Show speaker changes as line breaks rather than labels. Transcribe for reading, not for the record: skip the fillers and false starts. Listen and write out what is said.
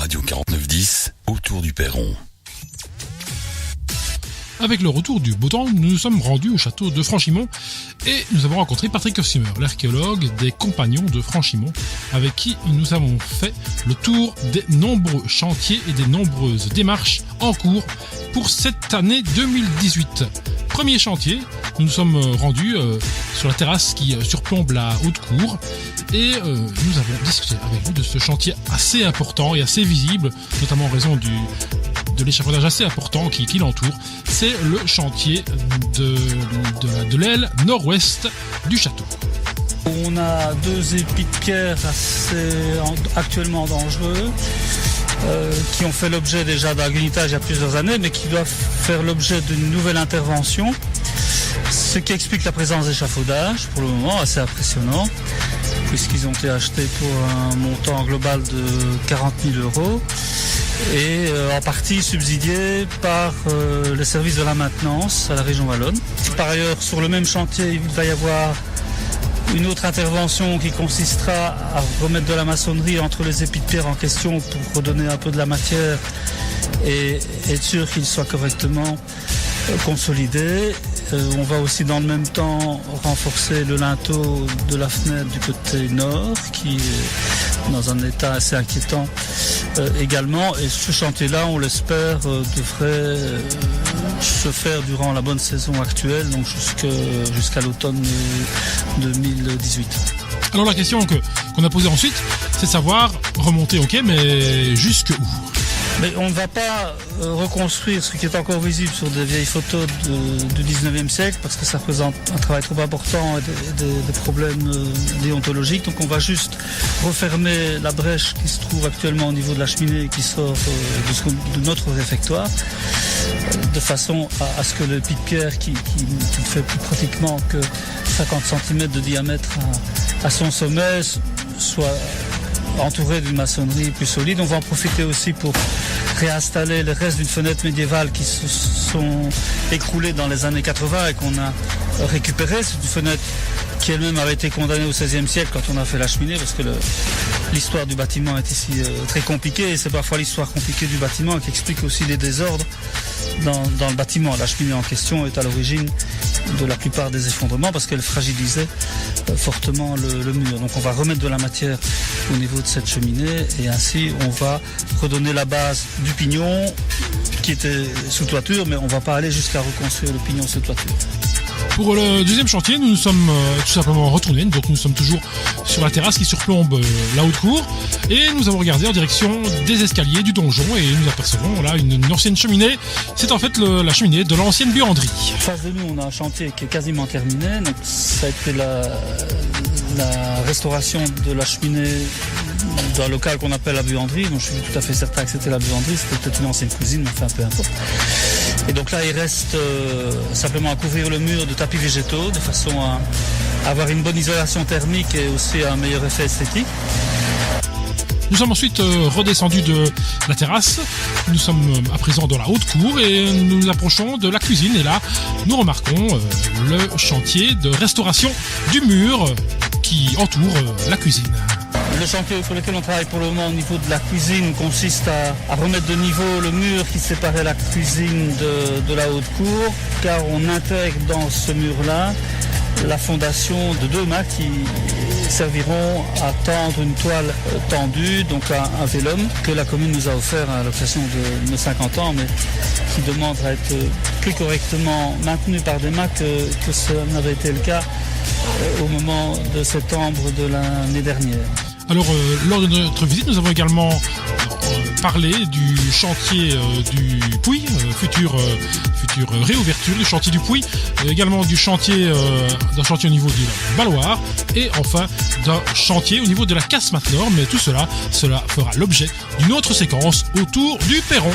Radio 4910, autour du Perron.
Avec le retour du beau temps, nous nous sommes rendus au château de Franchimont et nous avons rencontré Patrick Hofsimer, l'archéologue des Compagnons de Franchimont, avec qui nous avons fait le tour des nombreux chantiers et des nombreuses démarches en cours pour cette année 2018. Premier chantier, nous nous sommes rendus sur la terrasse qui surplombe la haute cour et nous avons discuté avec lui de ce chantier assez important et assez visible, notamment en raison de l'échafaudage assez important qui l'entoure. C'est le chantier de l'aile nord-ouest du château.
On a 2 épis de pierre actuellement dangereux qui ont fait l'objet déjà d'un grignotage il y a plusieurs années, mais qui doivent faire l'objet d'une nouvelle intervention, ce qui explique la présence d'échafaudage pour le moment assez impressionnant, puisqu'ils ont été achetés pour un montant global de 40 000 € et en partie subsidiés par les services de la maintenance à la région wallonne. Par ailleurs, sur le même chantier, il va y avoir une autre intervention qui consistera à remettre de la maçonnerie entre les épis de pierre en question pour redonner un peu de la matière et être sûr qu'il soit correctement consolidé. On va aussi dans le même temps renforcer le linteau de la fenêtre du côté nord qui est dans un état assez inquiétant également. Et ce chantier-là, on l'espère, devrait se faire durant la bonne saison actuelle, donc jusqu'à l'automne 2018.
Alors la question qu'on a posée ensuite, c'est de savoir remonter, ok, mais jusqu'où ?
Mais on ne va pas reconstruire ce qui est encore visible sur des vieilles photos du 19e siècle parce que ça représente un travail trop important et des problèmes déontologiques. Donc on va juste refermer la brèche qui se trouve actuellement au niveau de la cheminée qui sort de notre réfectoire de façon à ce que le pic de pierre qui ne fait plus pratiquement que 50 cm de diamètre à son sommet soit entouré d'une maçonnerie plus solide. On va en profiter aussi pour réinstaller le reste d'une fenêtre médiévale qui se sont écroulées dans les années 80 et qu'on a récupérée. C'est une fenêtre qui elle-même avait été condamnée au XVIe siècle quand on a fait la cheminée, parce que l'histoire du bâtiment est ici très compliquée et c'est parfois l'histoire compliquée du bâtiment qui explique aussi les désordres dans le bâtiment. La cheminée en question est à l'origine de la plupart des effondrements parce qu'elle fragilisait fortement le mur. Donc on va remettre de la matière au niveau de cette cheminée et ainsi on va redonner la base du pignon qui était sous toiture, mais on ne va pas aller jusqu'à reconstruire le pignon sous toiture.
Pour le deuxième chantier, nous nous sommes tout simplement retournés, donc nous sommes toujours sur la terrasse qui surplombe la haute cour et nous avons regardé en direction des escaliers du donjon et nous apercevons là une ancienne cheminée. C'est en fait la cheminée de l'ancienne buanderie.
En face de nous, on a un chantier qui est quasiment terminé, donc ça a été la restauration de la cheminée d'un local qu'on appelle la buanderie. Donc je suis tout à fait certain que c'était la buanderie, c'était peut-être une ancienne cuisine, mais enfin peu importe. Et donc là, il reste simplement à couvrir le mur de tapis végétaux de façon à avoir une bonne isolation thermique et aussi un meilleur effet esthétique.
Nous sommes ensuite redescendus de la terrasse. Nous sommes à présent dans la haute cour et nous nous approchons de la cuisine. Et là, nous remarquons le chantier de restauration du mur qui entoure la cuisine.
Le chantier sur lequel on travaille pour le moment au niveau de la cuisine consiste à remettre de niveau le mur qui séparait la cuisine de la haute cour, car on intègre dans ce mur-là la fondation de 2 mâts qui serviront à tendre une toile tendue, donc un vélum que la commune nous a offert à l'occasion de nos 50 ans, mais qui demande à être plus correctement maintenu par des mâts que ce n'avait été le cas au moment de septembre de l'année dernière.
Alors, lors de notre visite, nous avons également parlé du chantier du Puy, future réouverture du chantier du Puy, également d'un chantier au niveau du Balloir, et enfin d'un chantier au niveau de la Casse-Matelas. Mais tout cela fera l'objet d'une autre séquence autour du Perron.